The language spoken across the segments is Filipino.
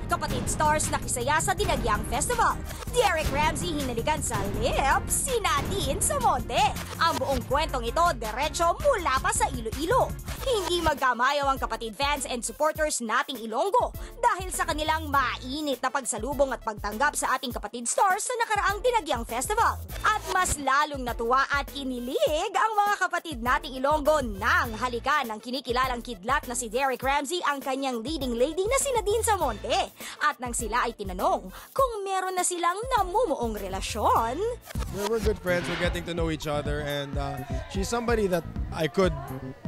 Kapatid stars nakisaya sa Dinagyang Festival. Derek Ramsey hinalikan sa lips, si Nadine sa monte. Ang buong kwentong ito diretso mula pa sa Iloilo. Hindi magkamayaw ang kapatid fans and supporters nating Ilonggo dahil sa kanilang mainit na pagsalubong at pagtanggap sa ating kapatid stars sa nakaraang Dinagyang Festival. At mas lalong natuwa at kinilig ang mga kapatid nating Ilonggo nang halikan ng kinikilalang kidlat na si Derek Ramsey ang kanyang leading lady na si Nadine Samonte. At nang sila ay tinanong kung meron na silang namumuong relasyon. We're good friends, we're getting to know each other, and she's somebody that I could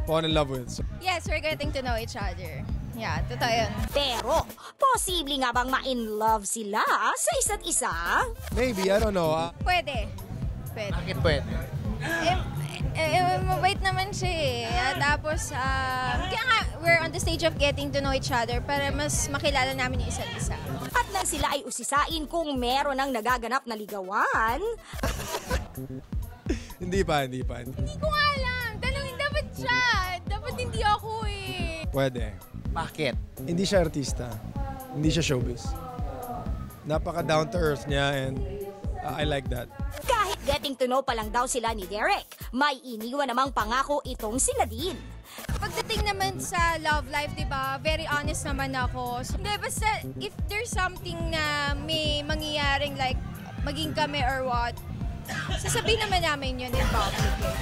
fall in love with. Yes, we're getting to know each other. Yeah, totoo yun. Pero, posible nga bang ma-in love sila sa isa't isa? Maybe, I don't know. Pwede. Pwede. Bakit pwede? Mabait naman siya eh. Tapos, kaya nga, we're on the stage of getting to know each other para mas makilala namin yung isa't isa. At nang sila ay usisain kung meron ng nagaganap na ligawan, Hindi pa. Hindi ko nga alam. Tanungin dapat siya. Dapat hindi ako eh. Pwede. Bakit? Hindi siya artista. Hindi siya showbiz. Napaka down to earth niya, and I like that. kahit getting to know pa lang daw sila ni Derek, may iniwan namang pangako itong si Nadine. Pagdating naman sa love life, di ba, very honest naman ako. Hindi, basta if there's something na may mangyayaring like maging kami or what, sasabihin naman namin yun in public eh.